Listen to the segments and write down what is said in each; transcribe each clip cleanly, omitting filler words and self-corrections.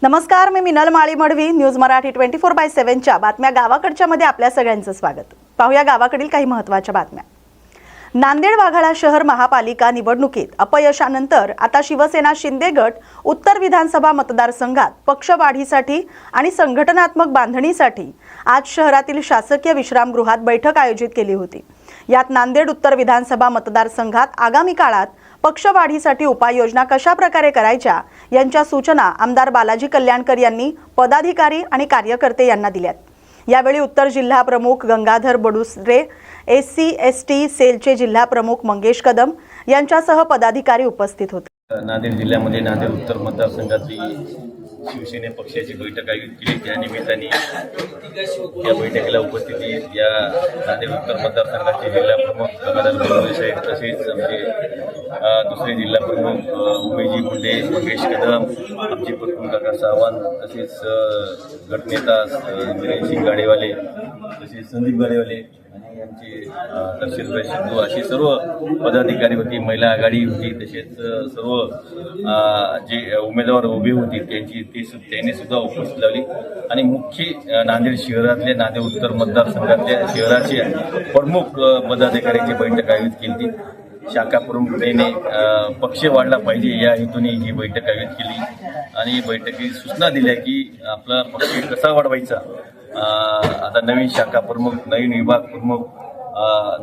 नमस्कार, मी मिनल माळी मडवी. न्यूज मराठी 24/7च्या बातम्या गावाकडच्या मध्ये आपल्या सगळ्यांचं स्वागत. पाहूया गावाकडील काही महत्त्वाच्या बातम्या. नांदेड वाघाळा शहर महापालिका निवडणुकीत अपयशानंतर आता शिवसेना शिंदे गट उत्तर विधानसभा मतदारसंघात पक्ष वाढीसाठी आणि संघटनात्मक बांधणीसाठी आज शहरातील शासकीय विश्रामगृहात बैठक आयोजित केली होती. यात नांदेड उत्तर विधानसभा मतदारसंघात आगामी काळात पक्ष वाढीसाठी उपाययोजना कशा प्रकारे करायच्या यांच्या सूचना आमदार बालाजी कल्याणकर यांनी पदाधिकारी आणि कार्यकर्ते यांना दिल्यात. यावेळी उत्तर जिल्हा प्रमुख गंगाधर बडुसरे, SC/ST सेलचे जिल्हा प्रमुख मंगेश कदम यांच्यासह पदाधिकारी उपस्थित होते. नांदेड जिल्ह्यामध्ये नांदेड उत्तर मतदारसंघातली शिवसेना पक्षाची बैठक आयोजित केली. त्या निमित्ताने या बैठकीला उपस्थिती या नांदेड उत्तर मतदारसंघाचे जिल्हा प्रमुख गंगाधर बडुसरे साहेब, तसेच आमचे दुसरे जिल्हा प्रमुख उमेशजी मुंडे, मंगेश कदम, आमचे प्रमुख काका सावंत, तसेच गटनेता सिंग गाडेवाले, तसेच संदीप गाडेवाले आणि आमचे दर्शनभाई सिद्धू असे सर्व पदाधिकारी होते. महिला आघाडी होती, तसेच सर्व जे उमेदवार उभे होते त्यांनी सुद्धा उपस्थित लावली. आणि मुख्य नांदेड शहरातल्या नांदेड उत्तर मतदारसंघातल्या शहराचे प्रमुख पदाधिकाऱ्यांची बैठक आयोजित केली. शाखा प्रमुखाने पक्ष वाढला पाहिजे या हेतूने ही बैठक आयोजित केली आणि बैठकीत सूचना दिल्या की आपला पक्ष कसा वाढवायचा. आता नवीन शाखा प्रमुख, नवीन विभाग प्रमुख,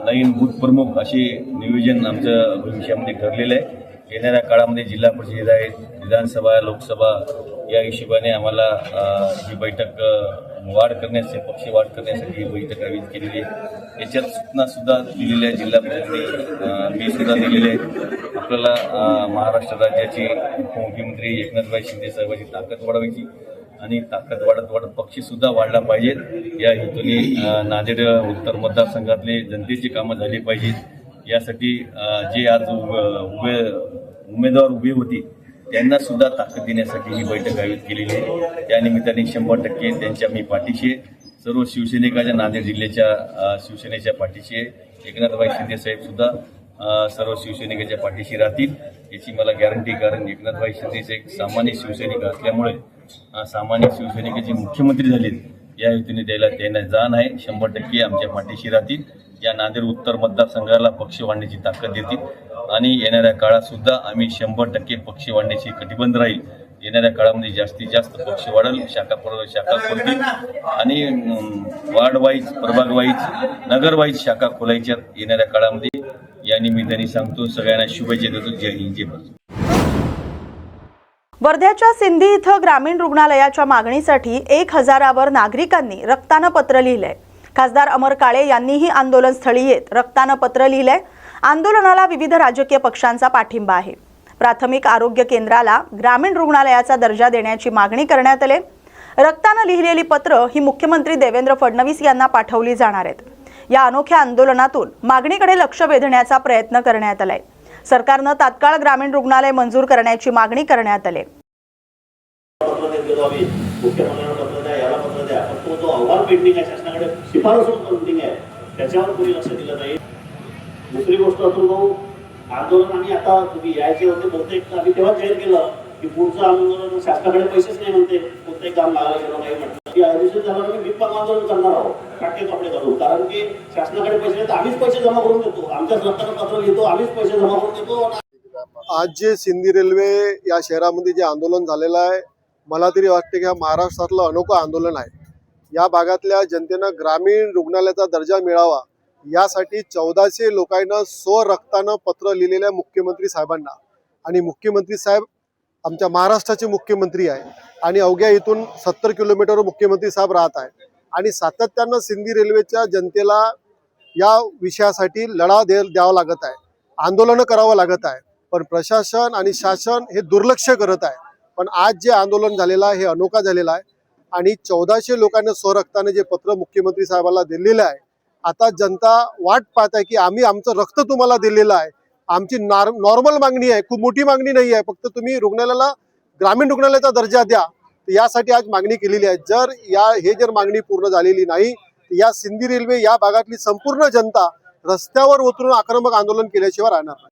नवीन बूथ प्रमुख असे नियोजन आमचं भविष्यामध्ये ठरलेलं आहे. येणाऱ्या काळामध्ये जिल्हा परिषद आहेत, विधानसभा, लोकसभा या हिशोबाने आम्हाला ही बैठक वाढ करण्यासाठी, पक्ष वाढ करण्यासाठी ही बैठक आयोजित केलेली आहे. याच्यात सूचना सुद्धा दिलेल्या आहे जिल्हा परिषदेने, मी सुद्धा दिलेले आहे. आपल्याला महाराष्ट्र राज्याचे उपमुख्यमंत्री एकनाथभाई शिंदे साहेबांची ताकद वाढवायची आणि ताकद वाढत पक्ष सुद्धा वाढला पाहिजे या हेतूने नांदेड उत्तर मतदारसंघातले जनतेची कामं झाली पाहिजेत. यासाठी जे आज उमेदवार उभे होते त्यांना सुद्धा ताकद देण्यासाठी ही बैठक आयोजित केलेली आहे. त्या निमित्ताने 100% त्यांच्या मी पाठीशी, सर्व शिवसैनिकाच्या नांदेड जिल्ह्याच्या शिवसेनेच्या पाठीशी एकनाथभाई शिंदे साहेब सुद्धा सर्व शिवसैनिकाच्या पाठीशी राहतील याची मला गॅरंटी. कारण एकनाथभाई शिंदे एक सामान्य शिवसैनिक असल्यामुळे सामान्य शिवसैनिकाचे मुख्यमंत्री झालेत या हेतूने त्यांना जाण आहे. 100% आमच्या पाठीशी राहतील. या नांदेड उत्तर मतदारसंघाला पक्ष वाढण्याची ताकद देतील आणि येणाऱ्या काळात सुद्धा आम्ही 100% पक्ष वाढण्याची कटिबद्ध राहील. येणाऱ्या काळामध्ये जास्तीत जास्त पक्ष वाढेल, शाखा खोलतील आणि वार्ड वाईज, प्रभाग वाईज, नगर वाईज शाखा खोलायच्या येणाऱ्या काळामध्ये. या निमित्ताने सांगतो, सगळ्यांना शुभेच्छा देतो. जय हिंद, जय भारत. वर्ध्याच्या सिंधी इथं ग्रामीण रुग्णालयाच्या मागणीसाठी 1000वर नागरिकांनी रक्तानं पत्र लिहिलंय. खासदार अमर काळे यांनीही आंदोलनस्थळी येत रक्तानं पत्र लिहिलंय. आंदोलनाला विविध राजकीय पक्षांचा पाठिंबा आहे. प्राथमिक आरोग्य केंद्राला ग्रामीण रुग्णालयाचा दर्जा देण्याची मागणी करण्यात आली. रक्तानं लिहिलेली पत्र ही मुख्यमंत्री देवेंद्र फडणवीस यांना पाठवली जाणार आहेत. या अनोख्या आंदोलनातून मागणीकडे लक्ष वेधण्याचा प्रयत्न करण्यात आलाय. सरकारनं तात्काळ ग्रामीण रुग्णालय मंजूर करण्याची मागणी करण्यात आली. त्याच्यावर कोणी लक्ष दिलं नाही. दुसरी गोष्ट अतुल भाऊ, आंदोलन आणि आता तुम्ही यायचे होते बहुतेक आम्ही तेव्हा जाहीर केलं की पुढचं आंदोलन शासनाकडे पैसेच नाही म्हणते, कोणतेही काम लागायला गेलं नाही म्हटलं की अधिसूचित झालं मी बिनपाक आंदोलन करणार आहोत, काटे कपडे घालून. कारण की शासनाकडे पैसे नाही तर आम्हीच पैसे जमा करून देतो, आमच्या सरकारनं पत्र लिहितो, आम्हीच पैसे जमा करून देतो. आज जे सिंधी रेल्वे या शहरामध्ये जे आंदोलन झालेलं आहे, मला तरी वाटते की हा महाराष्ट्रातलं अनोखं आंदोलन आहे. या भागातल्या जनतेनं ग्रामीण रुग्णालयाचा दर्जा मिळावा यासाठी 1400 लोकांना स्वरक्तानं पत्र लिहिलेल्या मुख्यमंत्री साहेबांना. आणि मुख्यमंत्री साहेब आमच्या महाराष्ट्राचे मुख्यमंत्री आहे आणि अवघ्या इथून 70 किलोमीटरवर मुख्यमंत्री साहेब राहत आहे आणि सातत्यानं सिंधी रेल्वेच्या जनतेला या विषयासाठी लढा द्यावा लागत आहे, आंदोलनं करावं लागत आहे. पण प्रशासन आणि शासन हे दुर्लक्ष करत आहे. पण आज जे आंदोलन झालेलं आहे हे अनोखा झालेलं आहे आणि 1400 लोकांना स्वरक्ताने जे पत्र मुख्यमंत्री साहेबांना दिलेलं आहे. आता जनता वाट पाहत आहे की आम्ही आमचं रक्त तुम्हाला दिलेलं आहे. आमची नॉर्मल मागणी आहे, खूप मोठी मागणी नाही आहे, फक्त तुम्ही रुग्णालयाला ग्रामीण रुग्णालयाचा दर्जा द्या. यासाठी आज मागणी केलेली आहे. जर हे जर मागणी पूर्ण झालेली नाही तर या सिंधी रेल्वे या भागातली संपूर्ण जनता रस्त्यावर उतरून आक्रमक आंदोलन केल्याशिवाय राहणार नाही.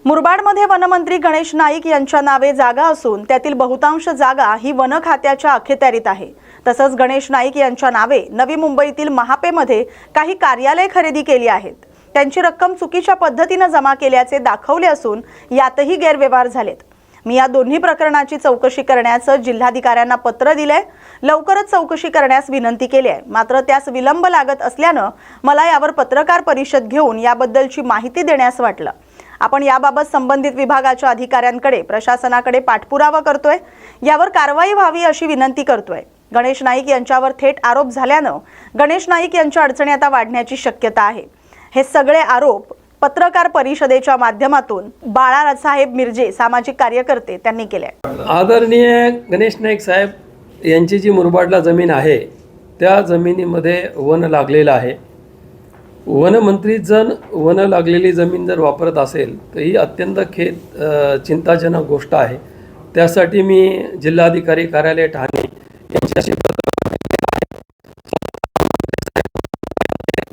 मुरबाडमध्ये वनमंत्री गणेश नाईक यांच्या नावे जागा असून त्यातील बहुतांश जागा ही वन खात्याच्या अखत्यारीत आहे. तसंच गणेश नाईक यांच्या नावे नवी मुंबईतील महापेमध्ये काही कार्यालय खरेदी केली आहेत. त्यांची रक्कम चुकीच्या पद्धतीने जमा केल्याचे दाखवले असून यातही गैरव्यवहार झालेत. मी या दोन्ही प्रकरणाची चौकशी करण्याचं जिल्हाधिकाऱ्यांना पत्र दिलंय. लवकरच चौकशी करण्यास विनंती केली आहे. मात्र त्यास विलंब लागत असल्यानं मला यावर पत्रकार परिषद घेऊन याबद्दलची माहिती देण्यास वाटलं. आपण याबाबत संबंधित विभागाच्या अधिकाऱ्यांकडे प्रशासनाकडे पाठपुरावा करतोय. यावर कारवाई व्हावी अशी विनंती करतोय. गणेश नाईक यांच्यावर थेट आरोप झाल्यानं गणेश नाईक यांच्या अडचणी आता वाढण्याची शक्यता आहे. हे सगळे आरोप पत्रकार परिषदेच्या माध्यमातून बाळासाहेब मिरजे सामाजिक कार्यकर्ते त्यांनी केले. आदरणीय गणेश नाईक साहेब यांची जी मुरबाडला जमीन आहे त्या जमिनीमध्ये वन लागलेलं आहे. वनमंत्री जर वन लागलेली जमीन जर वापरत असेल तर ही अत्यंत चिंताजनक गोष्ट आहे. त्यासाठी मी जिल्हाधिकारी कार्यालय ठाणे यांच्याशी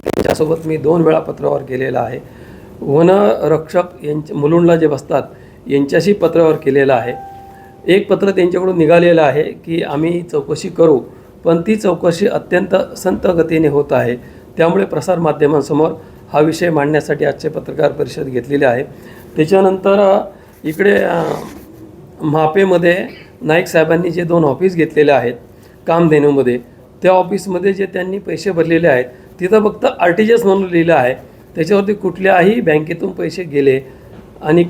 त्यांच्यासोबत मी 2 वेळा पत्रावर केलेला आहे. वनरक्षक यांच्या मुलुंडला जे बसतात यांच्याशी पत्रावर केलेलं आहे. एक पत्र त्यांच्याकडून निघालेलं आहे की आम्ही चौकशी करू, पण ती चौकशी अत्यंत संथ गतीने होत आहे. त्यामुळे प्रसारमाध्यमांसमोर हा विषय मांडण्यासाठी आजचे पत्रकार परिषद घेतलेली आहे. त्याच्यानंतर इकडे म्हापेमध्ये नाईक साहेबांनी जे 2 ऑफिस घेतलेले आहेत कामधेनूमध्ये, त्या ऑफिसमध्ये जे त्यांनी पैसे भरलेले आहेत तिथं फक्त आरटीजीएस म्हणून लिहिलं आहे. त्याच्यावरती कुठल्याही बँकेतून पैसे गेले आणि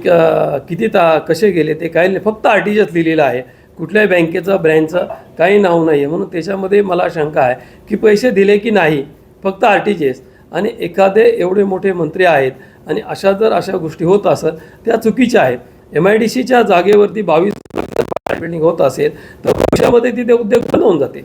किती कसे गेले ते काही नाही, फक्त आरटीजीएस लिहिलेलं आहे. कुठल्याही बँकेचं ब्रँचचं काही नाव नाही आहे. म्हणून त्याच्यामध्ये मला शंका आहे की पैसे दिले की नाही, फक्त आरटीजीएस. आणि एखादे एवढे मोठे मंत्री आहेत आणि अशा गोष्टी होत असत त्या चुकीच्या आहेत. MIDCच्या जागेवरती 22 बिल्डिंग होत असेल तर भविष्यामध्ये तिथे उद्योग बंद होऊन जातील.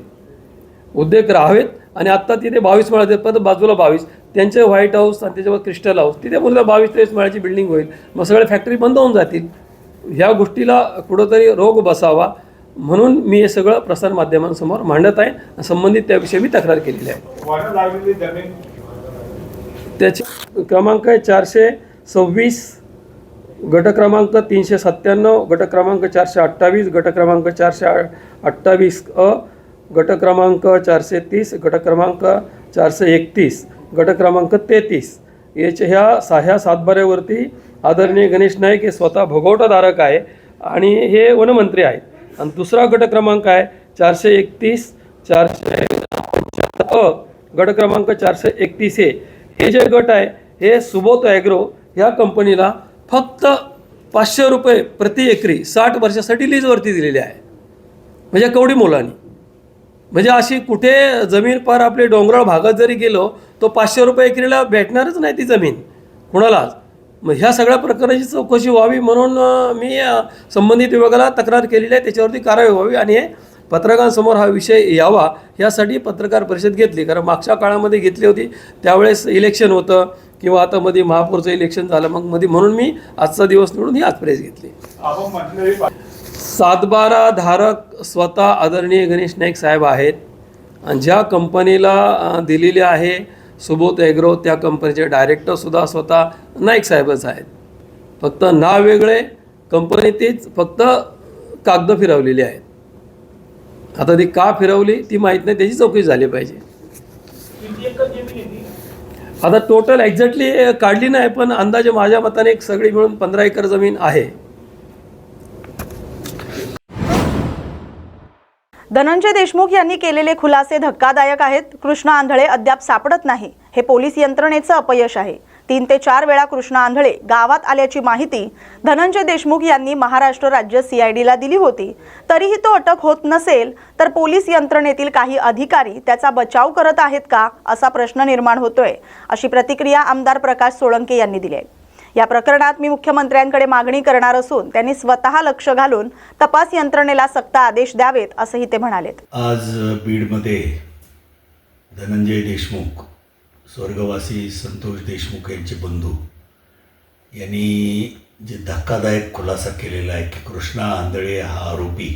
उद्योग राहावेत आणि आत्ता तिथे 22 माळा आहेत, परत बाजूला 22 त्यांचे व्हाईट हाऊस आणि त्याच्यावर क्रिस्टल हाऊस, तिथे मुलं 22-23 माळ्याची बिल्डिंग होईल. मग सगळ्या फॅक्टरी बंद होऊन जातील. ह्या गोष्टीला कुठंतरी रोग बसावा म्हणून मी हे सगळं प्रसारमाध्यमांसमोर मांडत आहे. संबंधित त्याविषयी मी तक्रार केलेली आहे. त्याची क्रमांक आहे 426, गट क्रमांक 397, गट क्रमांक 428, गट क्रमांक 428 अ, गट क्रमांक 430, गट क्रमांक 431, गट क्रमांक 33 ह्या सातबाऱ्यावरती आदरणीय गणेश नाईक हे स्वतः भोगवटाधारक आहे आणि हे वनमंत्री आहेत. आणि दुसरा गट क्रमांक आहे 431, 450 अ, गट क्रमांक 431 हे जे गट आहे हे सुबोध ॲग्रो ह्या कंपनीला फक्त 500 रुपये प्रति एकरी 60 वर्षासाठी लीजवरती दिलेली आहे. म्हणजे कवडी मोलानी. म्हणजे अशी कुठे जमीन पार आपले डोंगराळ भागात जरी गेलो तो 500 रुपये एकरीला भेटणारच नाही ती जमीन कुणालाच. मग ह्या सगळ्या प्रकाराची चौकशी व्हावी म्हणून मी संबंधित विभागाला तक्रार केलेली आहे. त्याच्यावरती कारवाई व्हावी आणि हे पत्रकारांसमोर हा विषय यावा यासाठी पत्रकार परिषद घेतली. कारण मागच्या काळामध्ये घेतली होती त्यावेळेस इलेक्शन होतं किंवा आता मध्ये महापौरचं इलेक्शन झालं, मग मध्ये म्हणून मी आजचा दिवस निवडून ही आज प्रेस घेतली. सातबारा धारक स्वतः आदरणीय गणेश नाईक साहेब आहेत आणि ज्या कंपनीला दिलेली आहे सुबोध ॲग्रो त्या कंपनीचे डायरेक्टरसुद्धा स्वतः नाईक साहेबच आहेत. फक्त नाव वेगळे, कंपनी तीच, फक्त कागदं फिरवलेली आहेत. आता ती का फिरवली ती माहीत नाही, त्याची चौकशी झाली पाहिजे. आता टोटल एक्झॅक्टली काढली नाही पण अंदाजे माझ्या मताने एक सगळी मिळून 15 एकर जमीन आहे. धनंजय देशमुख यांनी केलेले खुलासे धक्कादायक आहेत. कृष्णा आंधळे अद्याप सापडत नाही हे पोलीस यंत्रणेचं अपयश आहे. 3 ते 4 वेळा कृष्णा आंधळे गावात आल्याची माहिती धनंजय देशमुख यांनी महाराष्ट्र राज्य CIDला दिली होती. तरीही तो अटक होत नसेल तर पोलीस यंत्रणेतील काही अधिकारी त्याचा बचाव करत आहेत का असा प्रश्न निर्माण होतोय, अशी प्रतिक्रिया आमदार प्रकाश सोळंके यांनी दिली आहे. या प्रकरणात मी मुख्यमंत्र्यांकडे मागणी करणार असून त्यांनी स्वतः लक्ष घालून तपास यंत्रणेला सक्त आदेश द्यावेत असंही ते म्हणालेत. आज बीडमध्ये धनंजय देशमुख, स्वर्गवासी संतोष देशमुख यांचे बंधू यांनी जे धक्कादायक खुलासा केलेला आहे की कृष्णा आंधळे हा आरोपी,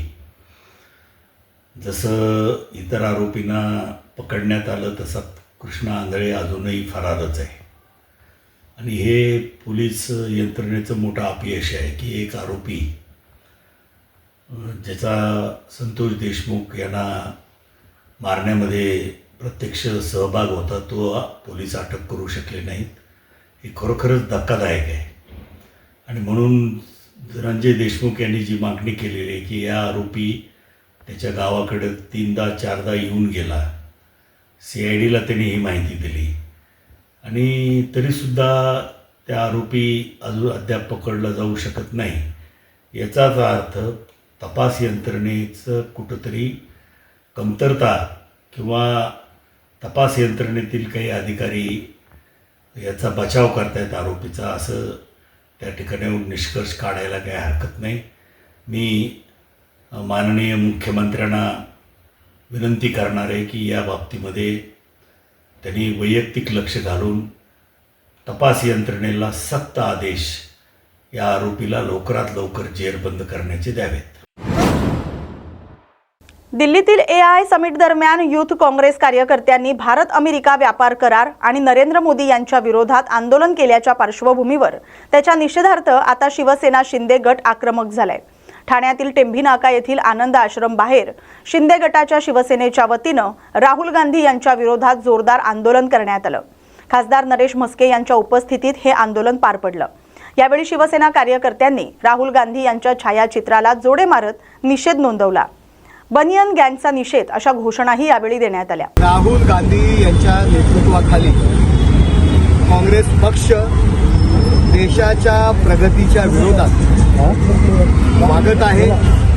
जसं इतर आरोपींना पकडण्यात आलं तसा कृष्णा आंधळे अजूनही फरारच आहे आणि हे पोलीस यंत्रणेचं मोठं अपयश आहे की एक आरोपी ज्याचा संतोष देशमुख यांना मारण्यामध्ये प्रत्यक्ष सहभाग होता तो पोलीस अटक करू शकले नाहीत. हे खरोखरच धक्कादायक आहे. आणि म्हणून धनंजय देशमुख यांनी जी मागणी केलेली आहे की या आरोपी त्याच्या गावाकडे 3दा-4दा येऊन गेला, CIDला त्यांनी ही माहिती दिली आणि तरीसुद्धा त्या आरोपी अजून अद्याप पकडला जाऊ शकत नाही. याचाच अर्थ तपास यंत्रणेचं कुठंतरी कमतरता किंवा तपास यंत्रणेतील काही अधिकारी याचा बचाव करतायत आरोपीचा, असं त्या ठिकाणी निष्कर्ष काढायला काही हरकत नाही. मी माननीय मुख्यमंत्र्यांना विनंती करणार आहे की या बाबतीमध्ये त्यांनी वैयक्तिक लक्ष घालून तपास यंत्रणेला सक्त आदेश या आरोपीला लवकरात लवकर जेरबंद करण्याचे द्यावेत. दिल्लीतील AI समिट दरम्यान युथ काँग्रेस कार्यकर्त्यांनी भारत अमेरिका व्यापार करार आणि नरेंद्र मोदी यांच्या विरोधात आंदोलन केल्याच्या पार्श्वभूमीवर त्याच्या निषेधार्थ आता शिवसेना शिंदे गट आक्रमक झालाय. ठाण्यातील टेंभी नाका येथील आनंद आश्रम बाहेर शिंदे गटाच्या शिवसेनेच्या वतीनं राहुल गांधी यांच्या विरोधात जोरदार आंदोलन करण्यात आलं. खासदार नरेश म्हस्के यांच्या उपस्थितीत हे आंदोलन पार पडलं. यावेळी शिवसेना कार्यकर्त्यांनी राहुल गांधी यांच्या छायाचित्राला जोडे मारत निषेध नोंदवला. बनियन गँगचा निषेध अशा घोषणाही यावेळी देण्यात आल्या. राहुल गांधी यांच्या नेतृत्वाखाली काँग्रेस पक्ष देशाच्या प्रगतीच्या विरोधात वागत आहे.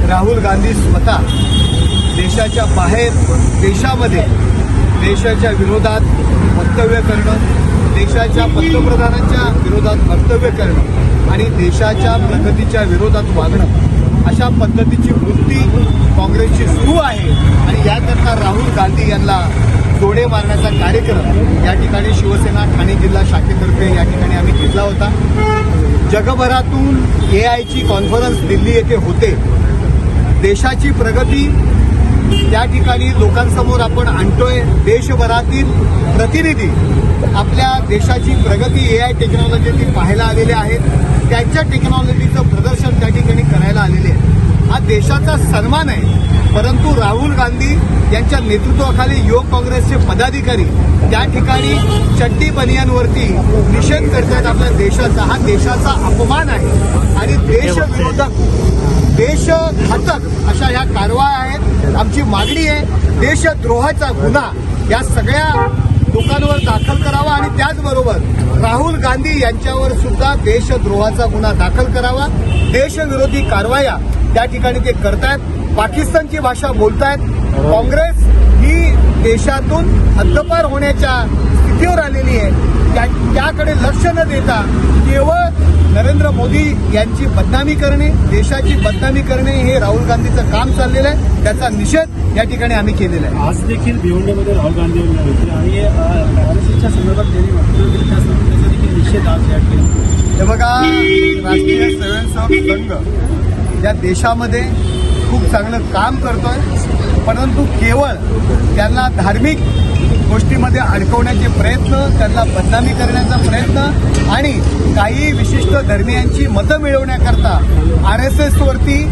राहुल गांधी स्वतः देशाच्या बाहेर देशामध्ये देशाच्या विरोधात वक्तव्य करणं, देशाच्या पंतप्रधानांच्या विरोधात वक्तव्य करणं आणि देशाच्या प्रगतीच्या विरोधात वागणं अशा पद्धतीची वृत्ती काँग्रेसची सुरू आहे. आणि याकरता राहुल गांधी यांना जोडे मारण्याचा कार्यक्रम या ठिकाणी शिवसेना ठाणे जिल्हा शाखेतर्फे या ठिकाणी आम्ही घेतला होता. जगभरातून AIची कॉन्फरन्स दिल्ली येथे होते. देशाची प्रगती त्या ठिकाणी लोकांसमोर आपण आणतोय. देशभरातील प्रतिनिधी आपल्या देशाची प्रगती AI टेक्नॉलॉजी पाहायला आलेले आहेत. त्यांच्या टेक्नॉलॉजीचं प्रदर्शन त्या ठिकाणी करायला आलेले आहे. हा देशाचा सन्मान आहे. परंतु राहुल गांधी यांच्या नेतृत्वाखाली युवक काँग्रेसचे पदाधिकारी त्या ठिकाणी चड्डी बनियांवरती निषेध करतात आपल्या देशाचा. हा देशाचा अपमान आहे आणि देशविरोधक देशघातक अशा या कारवाया आहेत. आमची मागणी आहे देशद्रोहाचा गुन्हा या सगळ्या लोकांवर दाखल करावा आणि त्याचबरोबर राहुल गांधी यांच्यावर सुद्धा देशद्रोहाचा गुन्हा दाखल करावा. देशविरोधी कारवाया त्या ठिकाणी ते करतायत. पाकिस्तानची भाषा बोलतायत. काँग्रेस ही देशातून हद्दपार होण्याच्या स्थितीवर आलेली आहे. त्याकडे लक्ष न देता केवळ नरेंद्र मोदी यांची बदनामी करणे, देशाची बदनामी करणे हे राहुल गांधीचं काम चाललेलं आहे. त्याचा निषेध या ठिकाणी आम्ही केलेला आहे. आज देखील भिवंडीमध्ये राहुल गांधी होते आणि RSSच्या संदर्भात त्यांनी वक्तव्य केलं, त्याचा देखील निषेध आज या ठिकाणी. हे बघा, राष्ट्रीय स्वयंसेवक संघ या देशामध्ये खूप चांगलं काम करतोय. परंतु केवळ त्यांना धार्मिक गोष्टीमध्ये अडकवण्याचे प्रयत्न, त्यांना बदनामी करण्याचा प्रयत्न आणि काही विशिष्ट धर्मीयांची मतं मिळवण्याकरता RSSवरती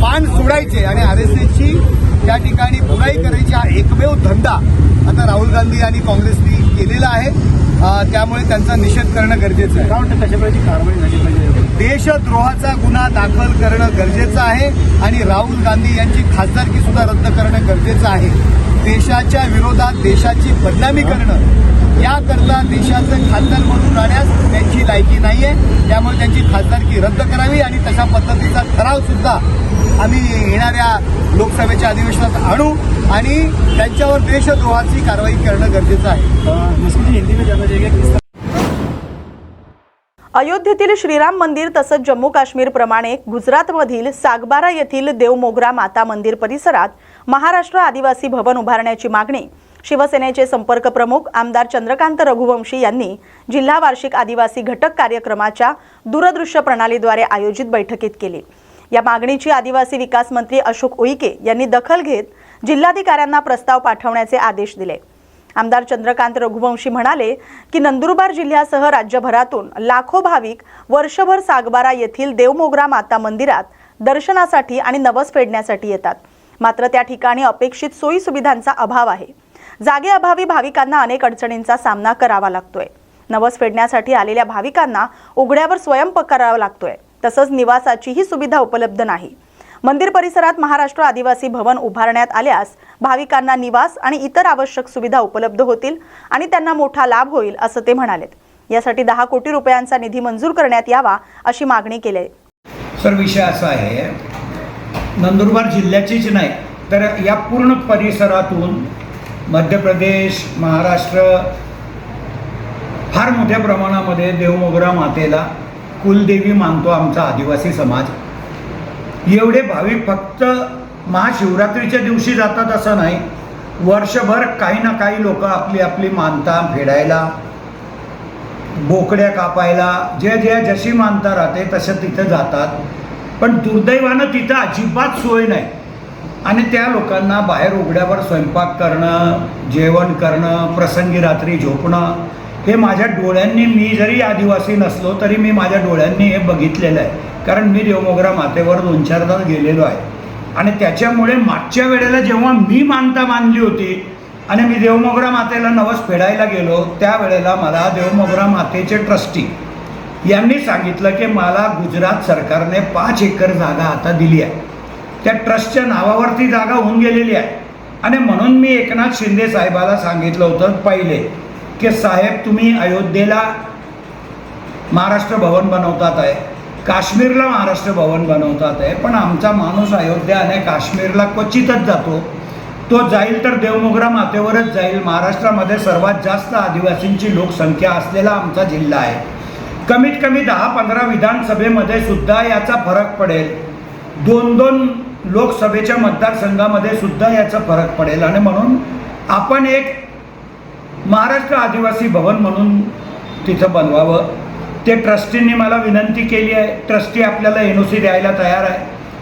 पान सोडायचे आणि RSSची त्या ठिकाणी बुराई करायची हा एकमेव धंदा आता राहुल गांधी आणि काँग्रेसनी केलेला आहे. त्यामुळे त्यांचा निषेध करणं गरजेचं आहे. काय वाटतं कशा प्रकारची कारवाई झाली पाहिजे? देशद्रोहाचा गुन्हा दाखल करणं गरजेचं आहे आणि राहुल गांधी यांची खासदारकी सुद्धा रद्द करणं गरजेचं आहे. देशाच्या विरोधात देशाची बदनामी करणं याकरता देशाचं खासदार म्हणून राहण्यास त्यांची लायकी नाही आहे. त्यामुळे त्यांची खासदारकी रद्द करावी आणि तशा पद्धतीचा ठराव सुद्धा आम्ही येणाऱ्या लोकसभेच्या अधिवेशनात आणू आणि त्यांच्यावर देशद्रोहाची कारवाई करणं गरजेचं आहे. अयोध्येतील श्रीराम मंदिर तसंच जम्मू काश्मीर प्रमाणे गुजरातमधील सागबारा येथील देवमोगरा माता मंदिर परिसरात महाराष्ट्र आदिवासी भवन उभारण्याची मागणी शिवसेनेचे संपर्क प्रमुख आमदार चंद्रकांत रघुवंशी यांनी जिल्हा वार्षिक आदिवासी घटक कार्यक्रमाच्या दूरदृश्य प्रणालीद्वारे आयोजित बैठकीत केली. या मागणीची आदिवासी विकास मंत्री अशोक उईके यांनी दखल घेत जिल्हाधिकाऱ्यांना प्रस्ताव पाठवण्याचे आदेश दिले. आमदार चंद्रकांत रघुवंशी म्हणाले की नंदुरबार जिल्ह्यासह राज्यभरातून लाखो भाविक वर्षभर सागबारा येथील देवमोगरा माता मंदिरात दर्शनासाठी आणि नवस फेडण्यासाठी येतात. मात्र त्या ठिकाणी अपेक्षित सोयी सुविधांचा अभाव आहे. जागेअभावी भाविकांना अनेक अडचणींचा सामना करावा लागतोय. नवस फेडण्यासाठी आलेल्या भाविकांना उघड्यावर स्वयंपाक करावा लागतोय. तसंच निवासाचीही सुविधा उपलब्ध नाही. मंदिर परिसरात महाराष्ट्र आदिवासी भवन उभारण्यात आल्यास भाविकांना निवास आणि इतर आवश्यक सुविधा उपलब्ध होतील आणि त्यांना मोठा लाभ होईल असं ते म्हणालेत. यासाठी 10 कोटी रुपयांचा निधी मंजूर करण्यात यावा अशी मागणी केली आहे. सर, विषय असा आहे, नंदुरबार जिल्ह्याचीच नाही तर या पूर्ण परिसरातून मध्य प्रदेश, महाराष्ट्र फार मोठ्या प्रमाणामध्ये देवमोगरा मातेला कुलदेवी मानतो आमचा आदिवासी समाज. एवढे भाविक फक्त महाशिवरात्रीच्या दिवशी जातात असं नाही, वर्षभर काही ना काही लोक आपली आपली मानता फेडायला, बोकड्या कापायला, जे जशी मानता राहते तसं तिथं जातात. पण दुर्दैवानं तिथं अजिबात सोय नाही आणि त्या लोकांना बाहेर उघड्यावर स्वयंपाक करणं, जेवण करणं, प्रसंगी रात्री झोपणं हे माझ्या डोळ्यांनी, मी जरी आदिवासी नसलो तरी मी माझ्या डोळ्यांनी हे बघितलेलं आहे. कारण मी देवमोगरा मातेवर 2-4दा गेलेलो आहे आणि त्याच्यामुळे मागच्या वेळेला जेव्हा मी मानता मानली होती आणि मी देवमोगरा मातेला नवस फेडायला गेलो त्यावेळेला मला देवमोगरा मातेचे ट्रस्टी यांनी सांगितलं की मला गुजरात सरकारने 5 एकर जागा आता दिली आहे. त्या ट्रस्टच्या नावावरती जागा होऊन गेलेली आहे आणि म्हणून मी एकनाथ शिंदे साहेबाला सांगितलं होतं पहिले की साहेब, तुम्ही अयोध्येला महाराष्ट्र भवन बनवतात आहे, काश्मीरला महाराष्ट्र भवन बनवतात आहे, पण आमचा माणूस अयोध्या आणि काश्मीरला क्वचितच जातो. तो जाईल तर देवमोगरा मातेवरच जाईल. महाराष्ट्रामध्ये सर्वात जास्त आदिवासींची लोकसंख्या असलेला आमचा जिल्हा आहे. कमीत कमी 10-15 विधानसभेमध्ये सुद्धा याचा फरक पडेल. 2-2 लोकसभेच्या मतदारसंघामध्ये सुद्धा याचा फरक पडेल आणि म्हणून आपण एक महाराष्ट्र आदिवासी भवन म्हणून तिथं बनवावं. ते ट्रस्टींनी मला विनंती केली आहे. ट्रस्टी आपल्याला NOC द्यायला तयार आहे.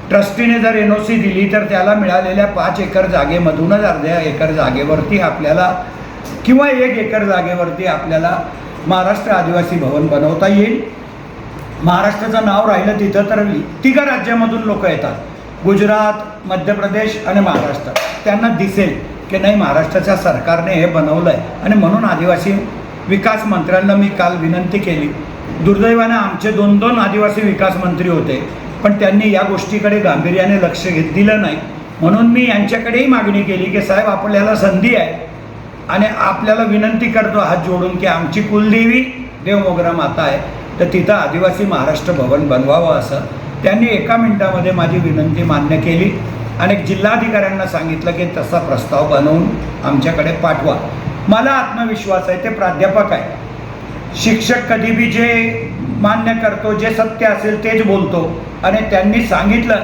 ट्रस्टीने जर NOC दिली तर त्याला मिळालेल्या 5 एकर जागेमधूनच अर्ध्या एकर जागेवरती आपल्याला किंवा 1 एकर जागेवरती आपल्याला महाराष्ट्र आदिवासी भवन बनवता येईल. महाराष्ट्राचं नाव राहिलं तिथं तर 3 राज्यामधून लोक येतात, गुजरात, मध्य प्रदेश आणि महाराष्ट्र. त्यांना दिसेल की नाही, महाराष्ट्राच्या सरकारने हे बनवलं आहे आणि म्हणून आदिवासी विकास मंत्र्यांना मी काल विनंती केली. दुर्दैवाने आमचे 2 आदिवासी विकास मंत्री होते पण त्यांनी या गोष्टीकडे गांभीर्याने लक्ष दिलं नाही. म्हणून मी यांच्याकडेही मागणी केली की साहेब, आपल्याला संधी आहे आणि आपल्याला विनंती करतो हात जोडून की आमची कुलदेवी देवमोगरा माता आहे तर तिथं आदिवासी महाराष्ट्र भवन बनवावं असं. त्यांनी 1 मिनिटामध्ये माझी विनंती मान्य केली आणि जिल्हाधिकाऱ्यांना सांगितलं की तसा प्रस्ताव बनवून आमच्याकडे पाठवा. मला आत्मविश्वास आहे, ते प्राध्यापक आहे, शिक्षक कधी बी जे मान्य करतो, जे सत्य असेल तेच बोलतो आणि त्यांनी सांगितलं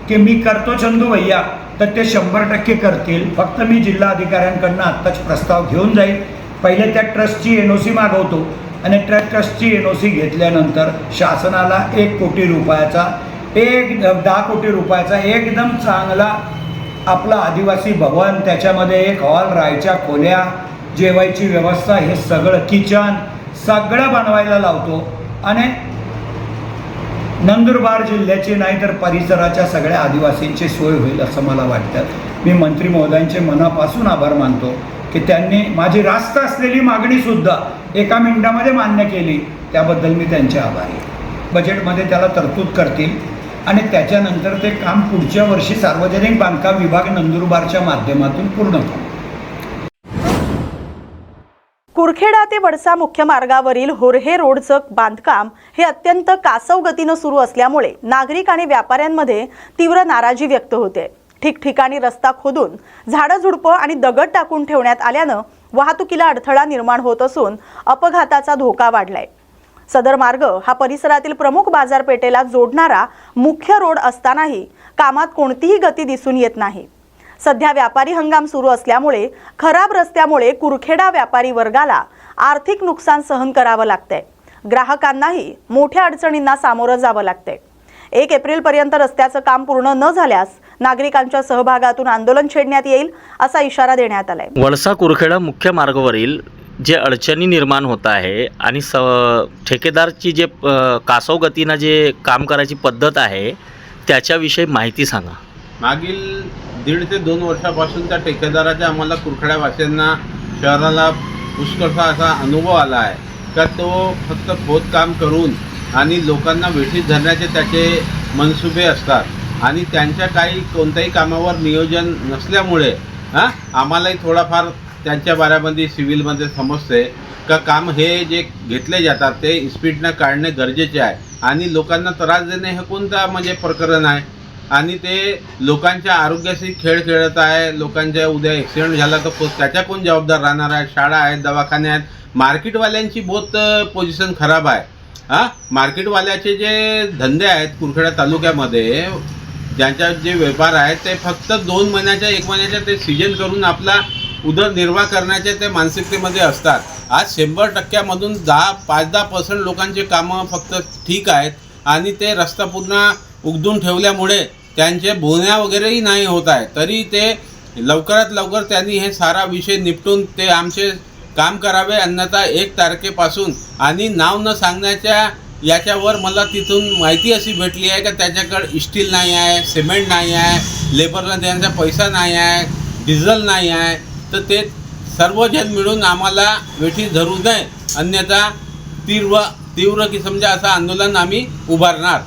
की मी करतो चंदू भैया तर ते 100% करतील. फक्त मी जिल्हाधिकाऱ्यांकडनं आत्ताच प्रस्ताव घेऊन जाईल. पहिले त्या ट्रस्टची NOC मागवतो आणि त्या ट्रस्टची NOC घेतल्यानंतर शासनाला 1 कोटी रुपयाचा 10 कोटी रुपयाचा एकदम चांगला आपला आदिवासी भवन, त्याच्यामध्ये 1 हॉल, राहायच्या खोल्या, जेवायची व्यवस्था, हे सगळं किचन सगळं बनवायला लावतो आणि नंदुरबार जिल्ह्याची नाही तर परिसराच्या सगळ्या आदिवासींची सोय होईल असं मला वाटतं. मी मंत्री महोदयांचे मनापासून आभार मानतो की त्यांनी माझी रास्त असलेली मागणीसुद्धा 1 मिनिटामध्ये मान्य केली. त्याबद्दल मी त्यांचे आभारी आहे. बजेटमध्ये त्याला तरतूद करतील आणि त्याच्यानंतर ते काम पुढच्या वर्षी सार्वजनिक बांधकाम विभाग नंदुरबारच्या माध्यमातून पूर्ण करू. कुरखेडा ते वडसा मुख्य मार्गावरील होर्हे रोडचं बांधकाम हे अत्यंत कासव गतीनं सुरू असल्यामुळे नागरिक आणि व्यापाऱ्यांमध्ये तीव्र नाराजी व्यक्त होते. ठिकठिकाणी रस्ता खोदून झाडं झुडपं आणि दगड टाकून ठेवण्यात आल्यानं वाहतुकीला अडथळा निर्माण होत असून अपघाताचा धोका वाढलाय. सदर मार्ग हा परिसरातील प्रमुख बाजारपेठेला जोडणारा मुख्य रोड असतानाही कामात कोणतीही गती दिसून येत नाही. सध्या व्यापारी हंगाम सुरू असल्यामुळे खराब रस्त्यामुळे कुरखेडा व्यापारी वर्गाला आर्थिक नुकसान सहन करावं लागतंय. ग्राहकांनाही मोठ्या अडचणींना सामोरं जावं लागतंय. 1 एप्रिलपर्यंत रस्त्याचं काम पूर्ण न झाल्यास नागरिकांच्या सहभागातून आंदोलन छेडण्यात येईल असा इशारा देण्यात आलाय. वळसा कुरखेडा मुख्य मार्गावरील जे अडचणी निर्माण होत आहे आणि ठेकेदारची जे कासव गतीनं जे काम करायची पद्धत आहे त्याच्याविषयी माहिती सांगा. मागील 1.5 ते 2 वर्षापासून त्या ठेकेदाराच्या आम्हाला कुरखेड्यावासियांना शहराला पुष्कळसा असा अनुभव आला आहे का तो फक्त खोदकाम करून आणि लोकांना वेठीस धरण्याचे त्याचे मनसुबे असतात आणि त्यांच्या कोणत्याही कामावर नियोजन नसल्यामुळे आम्हालाही थोडाफार त्यांच्या बाऱ्यामध्ये सिव्हिलमध्ये समजते का काम हे जे घेतले जातात ते स्पीडनं काढणे गरजेचे आहे आणि लोकांना त्रास देणे हे कोणता म्हणजे प्रकरण आहे आणि ते लोकांच्या आरोग्याशी खेळ खेळत आहे. लोकांच्या उद्या ॲक्सिडेंट झाला तर त्याच्या कोण जबाबदार राहणार आहे. शाळा आहेत, दवाखाने आहेत. मार्केटवाल्यांची बहुत पोझिशन खराब आहे. मार्केटवाल्याचे जे धंदे आहेत कुरखेडा तालुक्यामध्ये ज्यांच्या जे व्यापार आहेत ते फक्त 2 महिन्याच्या 1 महिन्याच्या ते सीजन करून आपला उदरनिर्वाह करण्याचे ते मानसिकतेमध्ये असतात. आज 100%मधून 5-10% लोकांचे कामं फक्त ठीक आहेत आणि ते रस्ता पूर्ण उगदून ठेवल्यामुळे त्यांचे बोलण्या वगैरेही नाही होत आहे. तरी ते लवकरात लवकर त्यांनी हे सारा विषय निपटून ते आमचे काम करावे. अन्यथा 1 तारखेपासून आणि नाव न सांगण्याच्या याच्यावर मला तिथून माहिती अशी भेटली आहे का त्याच्याकडे स्टील नाही आहे, सिमेंट नाही आहे, लेबरला देण्याचा पैसा नाही आहे, डिझेल नाही आहे. तर ते सर्वजण मिळून आम्हाला वेठीस धरू नये अन्यथा तीव्र किसमचे असं आंदोलन आम्ही उभारणार.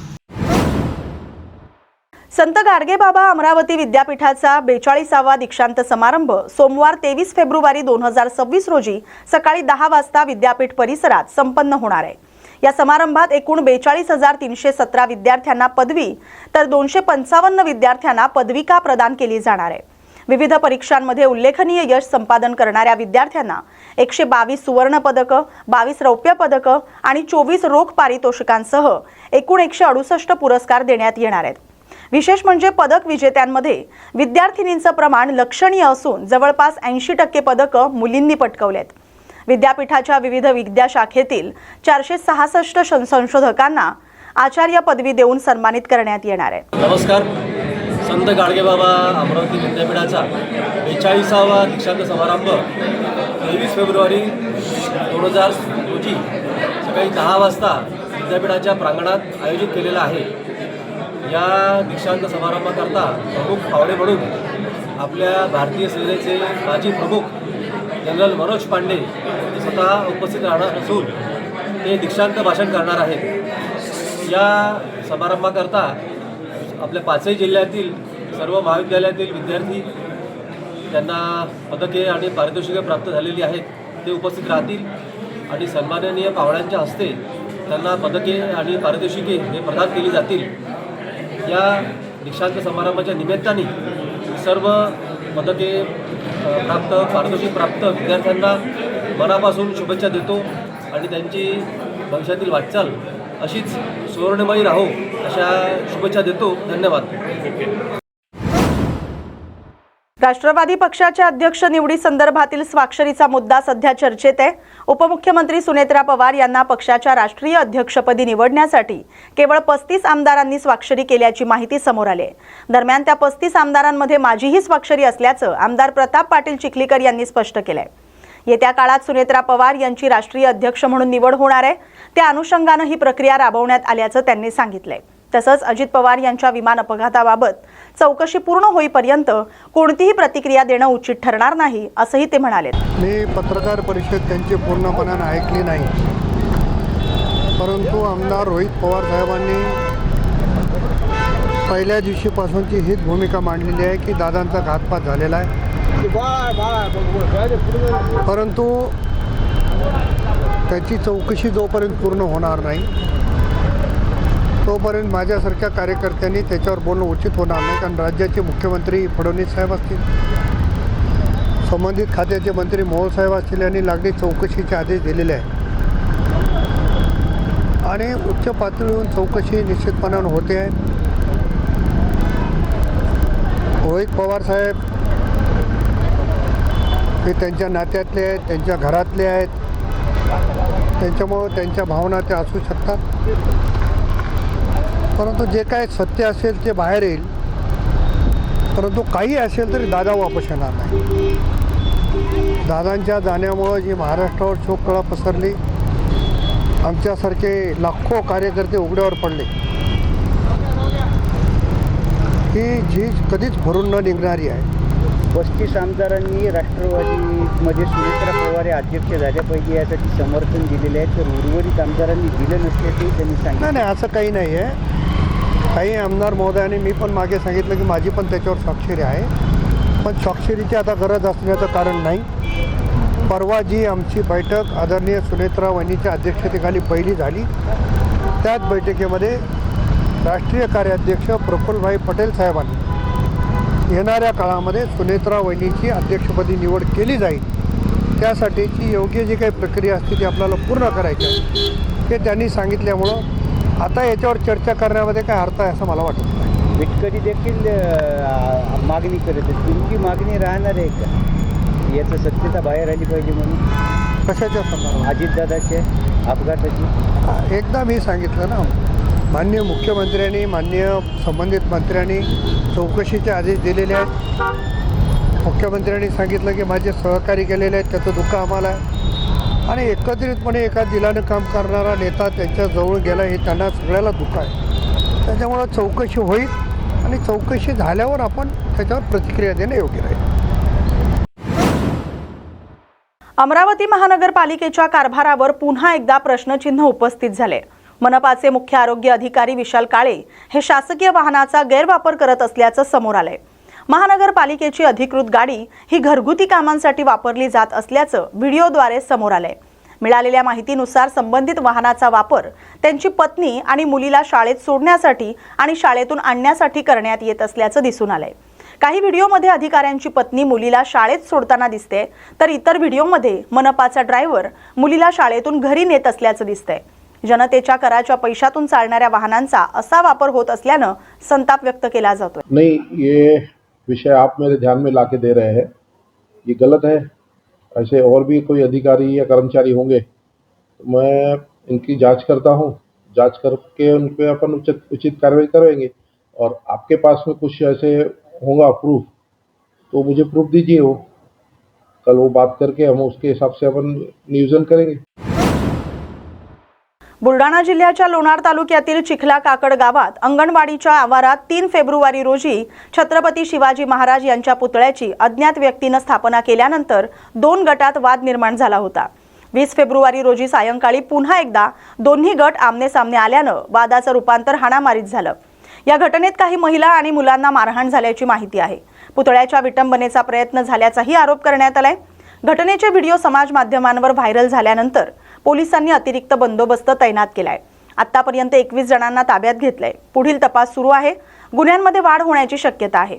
संत गाडगेबाबा अमरावती विद्यापीठाचा 42वा दीक्षांत समारंभ सोमवार 23 फेब्रुवारी 2026 रोजी सकाळी 10 वाजता विद्यापीठ परिसरात संपन्न होणार आहे. या समारंभात एकूण 42,317 विद्यार्थ्यांना पदवी तर 255 विद्यार्थ्यांना पदविका प्रदान केली जाणार आहे. विविध परीक्षांमध्ये उल्लेखनीय यश संपादन करणाऱ्या विद्यार्थ्यांना 122 सुवर्ण पदकं, 22 रौप्य पदकं आणि 24 रोख पारितोषिकांसह एकूण 168 पुरस्कार देण्यात येणार आहेत. विशेष म्हणजे पदक विजेत्यांमध्ये विद्यार्थिनींचं प्रमाण लक्षणीय असून जवळपास 80% पदकं मुलींनी पटकावलेत. विद्यापीठाच्या विविध विद्याशाखेतील 466 संशोधकांना आचार्य पदवी देऊन सन्मानित करण्यात येणार आहे. नमस्कार. संत गाडगेबाबा अमरावती विद्यापीठाचा 42वा दीक्षांत समारंभ 23 फेब्रुवारी 2000 रोजी सकाळी 10 वाजता विद्यापीठाच्या प्रांगणात आयोजित केलेला आहे. या दीक्षांत समारंभाकरता प्रमुख पाहुणे म्हणून आपल्या भारतीय सेनेचे माजी प्रमुख जनरल मनोज पांडे स्वतः उपस्थित राहणार असून ते दीक्षांत भाषण करणार आहेत. या समारंभाकरता आपल्या 5ही जिल्ह्यातील सर्व महाविद्यालयातील विद्यार्थी त्यांना पदके आणि पारितोषिके प्राप्त झालेली आहेत ते उपस्थित राहतील आणि सन्माननीय पाहुण्यांच्या हस्ते त्यांना पदके आणि पारितोषिके हे प्रदान केली जातील. या दीक्षांत समारंभाच्या निमित्ताने सर्व पदके प्राप्त पारितोषिक प्राप्त विद्यार्थ्यांना मनापासून शुभेच्छा देतो आणि त्यांची भविष्यातील वाटचाल अशीच सुवर्णमयी राहो अशा शुभेच्छा देतो. धन्यवाद. राष्ट्रवादी पक्षाच्या अध्यक्ष निवडी संदर्भातील स्वाक्षरीचा मुद्दा सध्या चर्चेत आहे. उपमुख्यमंत्री सुनेत्रा पवार यांना पक्षाच्या राष्ट्रीय अध्यक्षपदी निवडण्यासाठी केवळ 35 आमदारांनी स्वाक्षरी केल्याची माहिती समोर आली आहे. दरम्यान त्या 35 आमदारांमध्ये माझीही स्वाक्षरी असल्याचं आमदार प्रताप पाटील चिखलीकर यांनी स्पष्ट केलंय. येत्या काळात सुनेत्रा पवार यांची राष्ट्रीय अध्यक्ष म्हणून निवड होणार आहे. त्या अनुषंगानं ही प्रक्रिया राबवण्यात आल्याचं त्यांनी सांगितलंय. तसंच अजित पवार यांच्या विमान अपघाताबाबत चौकशी पूर्ण होईपर्यंत कोणतीही प्रतिक्रिया देणं उचित ठरणार नाही असंही ते म्हणाले. मी पत्रकार परिषद त्यांची पूर्णपणाने ऐकली नाही, परंतु आमदार रोहित पवार साहेबांनी पहिल्या दिवशीपासूनची हीच भूमिका मांडलेली आहे की दादांचा घातपात झालेला आहे. परंतु त्याची चौकशी जोपर्यंत पूर्ण होणार नाही तोपर्यंत माझ्यासारख्या कार्यकर्त्यांनी त्याच्यावर बोलणं उचित होणार नाही. कारण राज्याचे मुख्यमंत्री फडणवीस साहेब असतील, संबंधित खात्याचे मंत्री मोहोळ साहेब असतील यांनी लागली चौकशीचे आदेश दिलेले आहेत आणि उच्च पातळीवरून चौकशी निश्चितपणाने होते आहे. रोहित पवार साहेब हे त्यांच्या नात्यातले आहेत, त्यांच्या घरातले आहेत, त्यांच्यामुळं त्यांच्या भावना ते असू शकतात. परंतु जे काय सत्य असेल ते बाहेर येईल परंतु काही असेल तरी दादा वापस येणार नाही. दादांच्या जाण्यामुळं जी महाराष्ट्रावर शोककळा पसरली, आमच्यासारखे लाखो कार्यकर्ते उघड्यावर पडले, ही झीज कधीच भरून न निघणारी आहे. 35 आमदारांनी राष्ट्रवादीमध्ये सुनेत्रा पवार अध्यक्ष झाल्यापैकी यासाठी समर्थन दिलेले आहे, तर उर्वरित आमदारांनी दिलं नसल्याचंही त्यांनी सांगितलं. नाही, असं काही नाही आहे. काही आमदार महोदयांनी, मी पण मागे सांगितलं की माझी पण त्याच्यावर स्वाक्षरी आहे, पण स्वाक्षरीची आता गरज असण्याचं कारण नाही. परवा जी आमची बैठक आदरणीय सुनेत्रा वहिनीच्या अध्यक्षतेखाली पहिली झाली, त्याच बैठकीमध्ये राष्ट्रीय कार्याध्यक्ष प्रफुल्लभाई पटेल साहेबांनी येणाऱ्या काळामध्ये सुनेत्रा वहिनीची अध्यक्षपदी निवड केली जाईल, त्यासाठीची योग्य जी काही प्रक्रिया असते ती आपल्याला पूर्ण करायची आहे हे त्यांनी सांगितल्यामुळं आता याच्यावर चर्चा करण्यामध्ये काय अर्थ आहे असं मला वाटत नाही. विटकरी देखील मागणी करत आहेत. तुमची मागणी राहणार आहे का याचं सत्यता बाहेर आली पाहिजे म्हणून? कशाच्या संदर्भात? अजितदादाच्या अपघाताची. एकदा मी सांगितलं ना, माननीय मुख्यमंत्र्यांनी, माननीय संबंधित मंत्र्यांनी चौकशीचे आदेश दिलेले आहेत. मुख्यमंत्र्यांनी सांगितलं की माझे सहकारी केलेले आहेत, त्याचं दुःख आम्हाला आहे, आणि एकत्रितपणे एका दिलानं काम करणारा नेता त्यांच्या जवळ गेला हे त्यांना सगळ्याला दुःख आहे. त्याच्यामुळं चौकशी होईल आणि चौकशी झाल्यावर आपण त्याच्यावर प्रतिक्रिया देणं योग्य राहील. अमरावती महानगरपालिकेच्या कारभारावर पुन्हा एकदा प्रश्नचिन्ह उपस्थित झाले. मनपाचे मुख्य आरोग्य अधिकारी विशाल काळे हे शासकीय वाहनाचा गैरवापर करत असल्याचं समोर आलंय. महानगरपालिकेची अधिकृत गाडी ही घरगुती कामांसाठी वापरली जात असल्याचं व्हिडिओद्वारे समोर आलंय. मिळालेल्या माहितीनुसार संबंधित वाहनाचा वापर त्यांची पत्नी आणि मुलीला शाळेत सोडण्यासाठी आणि शाळेतून आणण्यासाठी करण्यात येत असल्याचं दिसून आलंय. काही व्हिडिओमध्ये अधिकाऱ्यांची पत्नी मुलीला शाळेत सोडताना दिसते, तर इतर व्हिडिओमध्ये मनपाचा ड्रायव्हर मुलीला शाळेतून घरी नेत असल्याचं दिसतंय. जनतेच्या कराच्या पैशातून चालणाऱ्या वाहनांचा असा वापर होत असल्यानं संताप व्यक्त केला जातोय. नहीं, ये विषय आप मेरे ध्यान में लाके दे रहे हैं, ये गलत है. ऐसे और भी कोई अधिकारी या कर्मचारी होंगे तो मैं इनकी जांच करता हूँ, जांच करके उन पे अपन उचित कार्रवाई करेंगे. और आपके पास में कुछ ऐसे होगा प्रूफ तो मुझे प्रूफ दीजिए. वो कल वो बात करके हम उसके हिसाब से अपन नियोजन करेंगे. बुलढाणा जिल्ह्याच्या लोणार तालुक्यातील चिखला काकड गावात अंगणवाडीच्या आवारात 3 फेब्रुवारी रोजी छत्रपती शिवाजी महाराज यांच्या पुतळ्याची अज्ञात व्यक्तीनं स्थापना केल्यानंतर 2 गटात वाद निर्माण झाला होता. 20 फेब्रुवारी रोजी सायंकाळी पुन्हा एकदा दोन्ही गट आमने-सामने आल्यानं वादाचं रूपांतर हाणामारीत झालं. या घटनेत काही महिला आणि मुलांना मारहाण झाल्याची माहिती आहे. पुतळ्याच्या विटंबनेचा प्रयत्न झाल्याचाही आरोप करण्यात आलाय. घटनेचे व्हिडिओ समाज माध्यमांवर व्हायरल झाल्यानंतर पोलिसांनी अतिरिक्त बंदोबस्त तैनात केलाय. आतापर्यंत 21 जणांना ताब्यात घेतलंय. पुढील तपास सुरू आहे. गुन्ह्यांमध्ये वाढ होण्याची शक्यता आहे.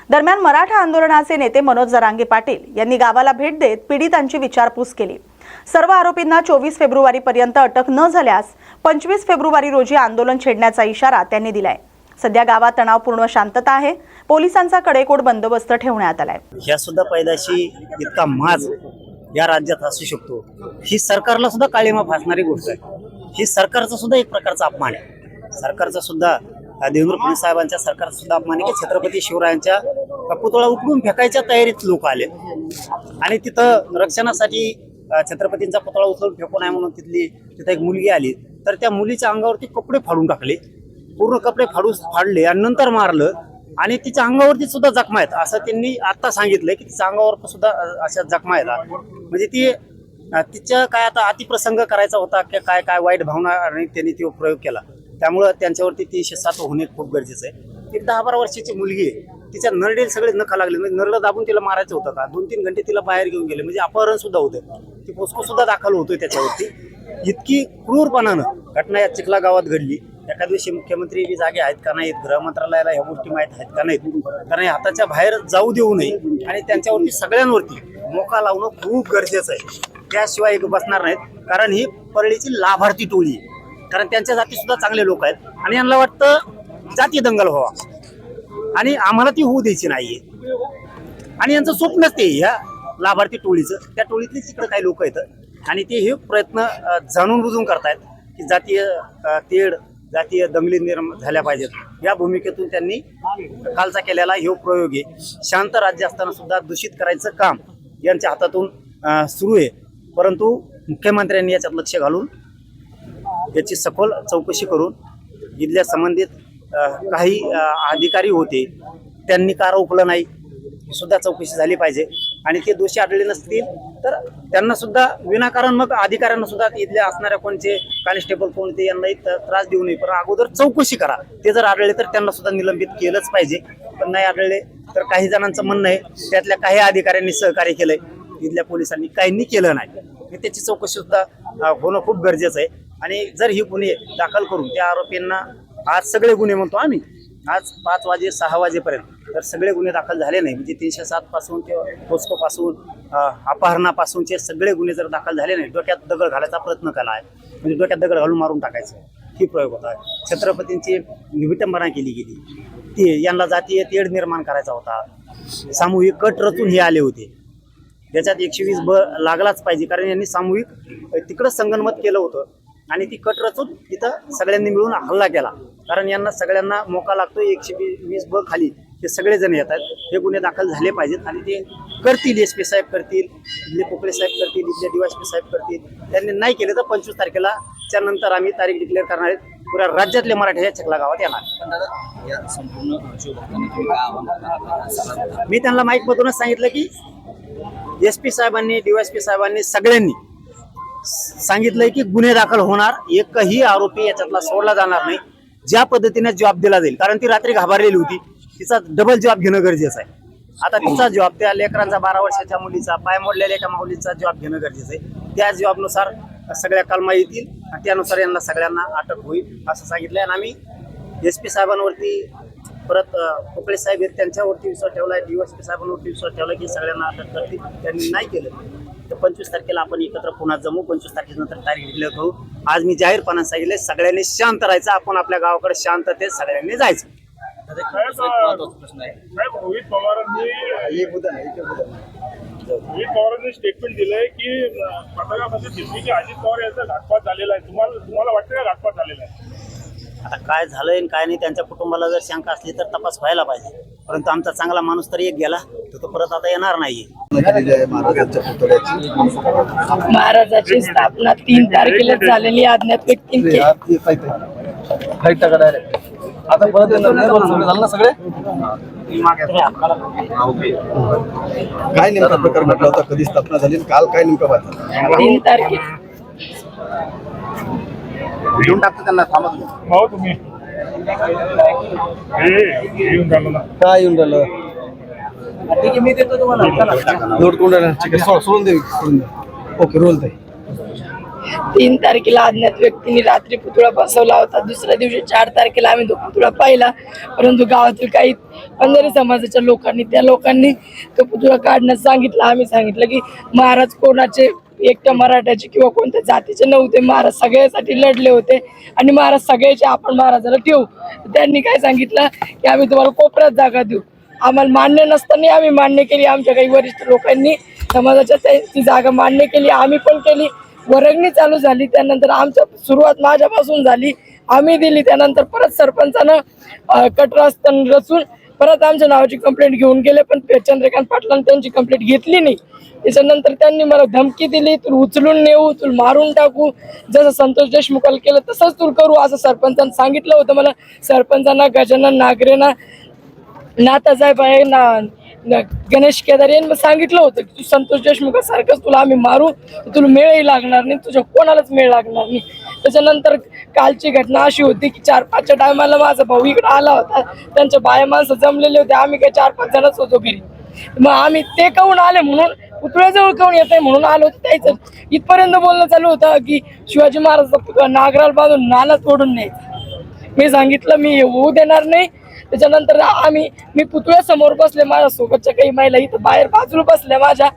दरम्यान मराठा आंदोलनाचे नेते मनोज जरांगे पाटील यांनी गावाला भेट देत पीडितांची विचारपूस केली. सर्व आरोपींना 24 फेब्रुवारीपर्यंत अटक न झाल्यास 25 फेब्रुवारी रोजी आंदोलन छेडण्याचा इशारा त्यांनी दिलाय. सध्या गावात तणावपूर्ण शांतता आहे. पोलिसांचा कडेकोट बंदोबस्त ठेवण्यात आलाय. ह्या सुद्धा पैदाशी इतका माज या राज्यात असू शकतो, ही सरकारला सुद्धा काळीमा फासणारी गोष्ट आहे. ही सरकारचा सुद्धा एक प्रकारचा अपमान आहे. सरकारचा सुद्धा देवेंद्र फडणवीस साहेबांच्या सरकारचा सुद्धा अपमान आहे की छत्रपती शिवरायांच्या पुतळा उठवून फेकायच्या तयारीत लोक आले आणि तिथं रक्षणासाठी छत्रपतींचा पुतळा उचलून फेकू नये म्हणून तिथं एक मुलगी आली, तर त्या मुलीच्या अंगावरती कपडे फाडून टाकले. पूर्ण कपडे फाडले आणि नंतर मारलं आणि तिच्या अंगावरती सुद्धा जखमा आहेत असं त्यांनी आता सांगितलंय की तिच्या अंगावर सुद्धा अशा जखमा आहेत. म्हणजे ती तिच्या काय आता अतिप्रसंग करायचा होता की काय काय वाईट भावना आणि त्यांनी तो प्रयोग केला. त्यामुळं त्यांच्यावरती ती शिस्तात होणे खूप गरजेचं आहे. ती 10-12 वर्षाची मुलगी आहे. तिच्या नरडेल सगळे नखा लागले, म्हणजे नरडं दाबून तिला मारायचं होतं का. 2-3 घंटे तिला बाहेर घेऊन गेले, म्हणजे अपहरण सुद्धा होतं. ती पोस्को सुद्धा दाखल होतोय त्याच्यावरती. इतकी क्रूरपणानं घटना या चिखला गावात घडली. एका दिवशी मुख्यमंत्री बी जागे आहेत का नाहीत, गृह मंत्रालयाला ह्या गोष्टी माहीत आहेत का नाहीत, कारण हाताच्या बाहेर जाऊ देऊ नये आणि त्यांच्यावरती सगळ्यांवरती मोका लावणं खूप गरजेचं आहे. त्याशिवाय बसणार नाहीत, कारण ही परळीची लाभार्थी टोळी आहे. कारण त्यांच्या जाती सुद्धा चांगले लोक आहेत आणि यांना वाटतं जाती दंगल व्हावा आणि आम्हाला ती होऊ द्यायची नाहीये. आणि यांचं स्वप्नच ते ह्या लाभार्थी टोळीचं. त्या टोळीतलीच इकडे काही लोक आहेत आणि ते हे प्रयत्न जाणून बुजून करतायत की जातीय तेढ जातीय दंगली निर्माण झाल्या पाहिजेत या भूमिकेतून त्यांनी कालचा केलेला हे प्रयोग आहे. शांत राज्य असताना सुद्धा दूषित करायचं काम यांच्या हातातून सुरू आहे. परंतु मुख्यमंत्र्यांनी याच्यात लक्ष घालून याची सखोल चौकशी करून इथल्या संबंधित काही अधिकारी होते त्यांनी का रोखलं नाही ही सुद्धा चौकशी झाली पाहिजे. आणि ते दोषी आढळले नसतील तर त्यांना सुद्धा विनाकारण मग अधिकाऱ्यांना सुद्धा इथल्या असणाऱ्या कोणते कॉन्स्टेबल कोणते यांनाही त्रास देऊ नये. पण अगोदर चौकशी करा. ते जर आढळले तर त्यांना सुद्धा निलंबित केलंच पाहिजे. पण नाही आढळले तर काही जणांचं म्हणणं आहे त्यातल्या काही अधिकाऱ्यांनी सहकार्य केलंय, इथल्या पोलिसांनी काहींनी केलं नाही. त्याची चौकशी सुद्धा होणं खूप गरजेचं आहे. आणि जर ही गुन्हे दाखल करून त्या आरोपींना आज सगळे गुन्हे म्हणतो आम्ही आज 5 वाजे 6 वाजेपर्यंत तर सगळे गुन्हे दाखल झाले नाही म्हणजे 307 पासून ते पोस्को पासून अपहरणापासूनचे सगळे गुन्हे जर दाखल झाले नाही, डोक्यात दगड घालायचा प्रयत्न केला आहे. म्हणजे डोक्यात दगड घालून मारून टाकायचं ही प्रयोग होता. छत्रपतींची विटंबना केली गेली. ती यांना जातीय तेढ निर्माण करायचा होता. सामूहिक कट रचून हे आले होते. त्याच्यात 120 लागलाच पाहिजे कारण यांनी सामूहिक तिकडं संगनमत केलं होतं आणि ती कट रचून तिथं सगळ्यांनी मिळून हल्ला केला. कारण यांना सगळ्यांना मोका लागतो 120 खाली ते सगळेजण येतात. हे गुन्हे दाखल झाले पाहिजेत आणि ते करतील. SP साहेब करतील, इथले पोकळे साहेब करतील, इथले DYSP साहेब करतील. त्यांनी नाही केले तर 25 तारखेला त्यानंतर आम्ही तारीख डिक्लेअर करणार आहेत. पुऱ्या राज्यातले मराठी या चिखला गावात येणार. मी त्यांना माईक मधूनच सांगितलं की SP साहेबांनी DYSP साहेबांनी सगळ्यांनी सांगितलंय की गुन्हे दाखल होणार. एकही आरोपी याच्यातला सोडला जाणार नाही. ज्या पद्धतीने जॉब दिला जाईल कारण ती रात्री घाबरलेली होती. तिचा डबल जॉब घेणं गरजेचं आहे. आता तिचा जॉब त्या लेकरांचा 12 वर्षाच्या मुलीचा पाय मोडलेल्या एका मुलीचा जॉब घेणं गरजेचं आहे. त्या जॉबनुसार सगळ्या कलमा येतील आणि त्यानुसार यांना सगळ्यांना अटक होईल असं सांगितलंय. आणि आम्ही SP साहेबांवरती परत पोकळे साहेब आहेत त्यांच्यावरती विश्वास ठेवलाय, DYSP साहेबांवरती विश्वास ठेवला की सगळ्यांना अटक करतील. त्यांनी नाही केलं तर 25 तारखेला आपण एकत्र पुन्हा जमू. 25 तारखेनंतर तारीख डिक्लेअर करू. आज मी जाहीरपणाने सांगितले सगळ्यांनी शांत राहायचं. आपण आपल्या गावाकडे शांततेत सगळ्यांनी जायचं. रोहित पवारांनी स्टेटमेंट दिलंय की पत्रकारांमध्ये दिसली की अजित पवार यांचा घातपात झालेला आहे. तुम्हाला वाटतं का घातपात झालेला आहे? आता काय झालंय आणि काय नाही त्यांच्या कुटुंबाला जर शंका असली तर तपास व्हायला पाहिजे. परंतु आमचा चांगला माणूस तरी एक गेला तर तो परत आता येणार नाहीये. महाराजाची स्थापना 3 तारखेला झालेली अज्ञात व्यक्तींची आता परत झालं ना सगळे. काय नेमका प्रकार म्हटला होता, कधी स्थापना झाली, काल काय नेमका बातमी? 3 तारखेला घेऊन टाकतो त्यांना. थांबा हो तुम्ही येऊन राहिलो ना काय येऊन राहिलं. ठीक आहे मी देतो तुम्हाला नोट करून राहिला. ठीक आहे सोडून दे. ओके रोल ताई. 3 तारखेला अज्ञात व्यक्तींनी रात्री पुतळा बसवला होता. दुसऱ्या दिवशी 4 तारखेला आम्ही तो पुतळा पाहिला. परंतु गावातील काही बंजारी समाजाच्या लोकांनी त्या लोकांनी तो पुतळा काढण्यास सांगितलं. आम्ही सांगितलं की महाराज कोणाचे एकट्या मराठ्याचे किंवा कोणत्या जातीचे नव्हते. महाराज सगळ्यासाठी लढले होते आणि महाराज सगळ्याचे आपण महाराजाला ठेवू. त्यांनी काय सांगितलं की आम्ही तुम्हाला कोपऱ्यात जागा देऊ. आम्हाला मान्य नसताना आम्ही मान्य केली. आमच्या काही वरिष्ठ लोकांनी समाजाच्या ती जागा मान्य केली. आम्ही पण केली. वर्गणी चालू झाली. त्यानंतर आमच्या सुरुवात माझ्यापासून झाली. आम्ही दिली. त्यानंतर परत सरपंचानं कटरस्थान रचून परत आमच्या नावाची कंप्लेंट घेऊन गेले. पण चंद्रकांत पाटलांनी त्यांची कंप्लेंट घेतली नाही. त्याच्यानंतर त्यांनी मला धमकी दिली, तुला उचलून नेऊ, तुला मारून टाकू, जसं संतोष देशमुखाला केलं तसंच तुला करू असं सरपंचानं सांगितलं होतं मला. सरपंचांना गजानन नागरेंना नातासाहेब आहे ना गणेश केदार यांनी सांगितलं होतं की तू संतोष देशमुखासारखंच तुला आम्ही मारू, तुला मेळही लागणार नाही, तुझ्या कोणालाच मेळ लागणार नाही. त्याच्यानंतर कालची घटना अशी होती की 4-5च्या टायमाला माझा भाऊ इकडे आला होता. त्यांच्या बाया माणसं जमलेले होते. आम्ही काही 4-5 जणच होतो घरी. मग आम्ही ते काहून आले म्हणून पुतळ्याजवळ काहून येत आहे म्हणून आलो. त्याचं इथपर्यंत बोलणं चालू होतं की शिवाजी महाराजांचा नागराला बांधून नाला तोडून न्यायचं. मी सांगितलं मी होऊ देणार नाही. त्याच्यानंतर मी पुतळ्यासमोर बसले. माझ्यासोबतच्या काही महिला इथं बाहेर बाजूला बसल्या. माझ्या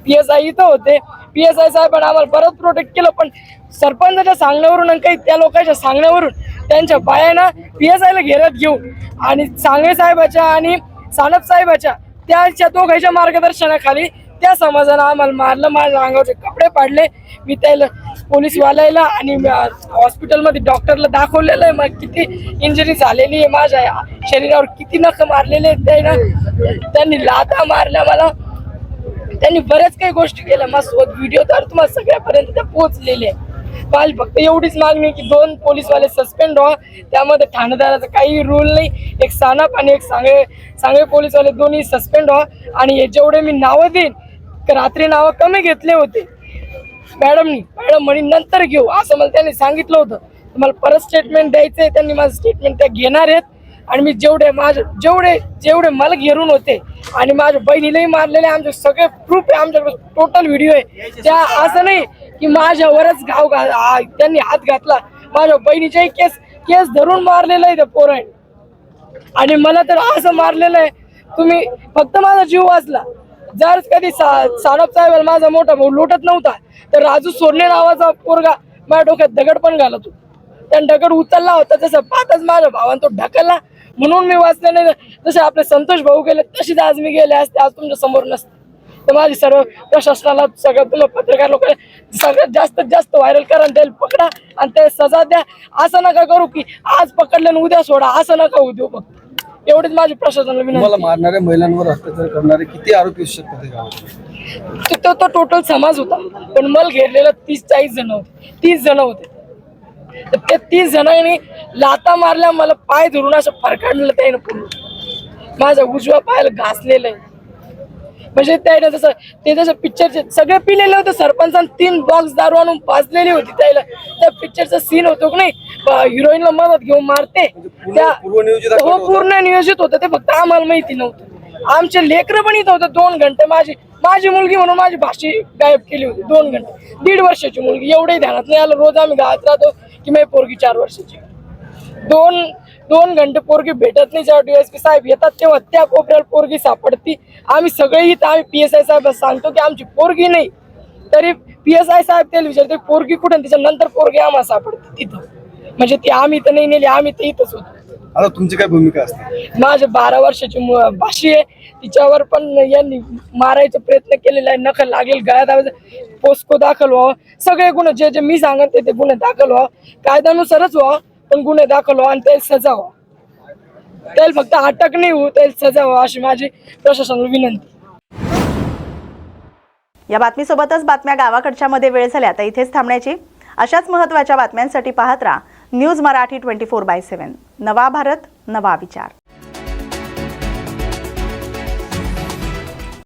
PSI इथं होते. PSI साहेबांनी आम्हाला परत प्रोटेक्ट केलं. पण सरपंचाच्या सांगण्यावरून आणि काही त्या लोकांच्या सांगण्यावरून त्यांच्या बायांना PSIला घेरत घेऊन आणि सांगळे साहेबाच्या आणि सानप साहेबाच्या त्यांच्या दोघांच्या मार्गदर्शनाखाली त्या समाजानं आम्हाला मारलं. माझ्या अंगावरचे कपडे पाडले. मी त्याला पोलीसवाल्याला आणि हॉस्पिटलमध्ये डॉक्टरला दाखवलेलं आहे मग किती इंजरी झालेली आहे, माझ्या शरीरावर किती नख मारलेले आहेत, त्यांनी लाथा मारल्या मला, त्यांनी बऱ्याच काही गोष्टी केल्या. माझ्यासोबत व्हिडिओ तर तुम्हाला सगळ्यापर्यंत त्या पोहोचलेले आहे. माझी फक्त एवढीच मागणी की 2 पोलीसवाले सस्पेंड व्हा, त्यामध्ये ठाणेदाराचा काही रूल नाही. एक सानप आणि एक सांगळे पोलीसवाले दोन्ही सस्पेंड व्हा. आणि हे जेवढे मी नावं देईन, रात्री नावं कमी घेतले होते मॅडम म्हणे नंतर घेऊ असं मला त्यांनी सांगितलं होतं. मला परत स्टेटमेंट द्यायचंय, त्यांनी माझं स्टेटमेंट त्या घेणार आहेत. आणि मी जेवढे मला घेरून होते आणि माझ्या बहिणीलाही मारलेले आमचे सगळे प्रूफ आहे, आमच्याकडे टोटल व्हिडिओ आहे. त्या असं नाही की माझ्यावरच त्यांनी हात घातला, माझ्या बहिणीच्याही केस धरून मारलेलं आहे त्या पोराने. आणि मला तर असं मारलेलं आहे, तुम्ही फक्त माझा जीव वाचला. जर कधी सानप साहेब माझा मोठा भाऊ लुटत नव्हता तर राजू सोरणे नावाचा पोरगा माझ्या डोक्यात दगड पण घालत होता. त्याने दगड उचलला होता, जसं पाहतच माझ्या भावानं तो ढकलला म्हणून मी वाचले नाही. जसे आपले संतोष भाऊ गेले तशीच आज मी गेले असते, आज तुमच्या समोर नसते. तर माझी सर्व प्रशासनाला, सगळं तुला पत्रकार लोकांना सगळ्यात जास्त व्हायरल करा आणि त्याला पकडा आणि त्याला सजा द्या. असं नका करू की आज पकडलं आणि उद्या सोडा, असं नका होऊ देऊ. फक्त एवढीच माझी प्रशासनाला विनंती. मारणाऱ्या महिलांवर अत्याचार करणारे किती आरोपी असू शकतात? तो टोटल समाज होता, पण मला घेरलेला 30-40 जण होते, 30 जण होते. तर त्या 30 जणांनी लाता मारल्या, मला पाय धरून असं फरकाडलं त्यानं पूर्ण. माझ्या उजव्या पायाला घासलेलं आहे. म्हणजे त्यानं जसं पिक्चरचे सगळे पिलेले होते. सरपंचानं 3 बॉक्स दारू आणून पाजलेली होती त्याला. त्या पिक्चरचा सीन होतो की नाही, हिरोईनला मदत घेऊन मारते, हो पूर्ण नियोजित होतं. ते फक्त आम्हाला माहिती नव्हतं. आमचे लेकरं पण इथं होतं. 2 घंटे माझी मुलगी म्हणून माझी भाषी गायब केली होती. 2 घंटे, 1.5 वर्षाची मुलगी, एवढंही ध्यानात नाही आलं. रोज आम्ही गावात राहतो की माझी पोरगी 4 वर्षाची. 2 घंटे पोरगी भेटत नाही. जेव्हा DSP साहेब येतात तेव्हा त्या कोपऱ्याला पोरगी सापडती. आम्ही सगळे इथं आम्ही PSI साहेब सांगतो की आमची पोरगी नाही, तरी PSI साहेब त्याला विचारते पोरगी कुठे, त्याच्यानंतर पोरगी आम्हाला सापडते तिथं. म्हणजे ती आम्ही तर नाही नेली, आम्ही तर इथंच होतो. आता तुमची काय भूमिका असते? माझे 12 वर्षाची भाषी आहे, तिच्यावर पण यांनी मारायचा प्रयत्न केलेला आहे. नखल लागेल, गळ्यात पोस्को दाखल व्हावं, सगळे गुन्हे जे मी सांगत ते गुन्हे दाखल व्हावं, कायद्यानुसारच व्हावं, पण गुन्हे दाखल व्हावं आणि त्याला सजा व्हावं. त्याला फक्त अटक नाही होऊ, त्याला सजा व्हावं अशी माझी प्रशासनाला विनंती. या बातमीसोबतच बातम्या गावाकडच्या मध्ये वेळ झाल्या आता इथेच थांबण्याची. अशाच महत्त्वाच्या बातम्यांसाठी पाहत राहा न्यूज मराठी 24/7. नवा भारत, नवा विचार.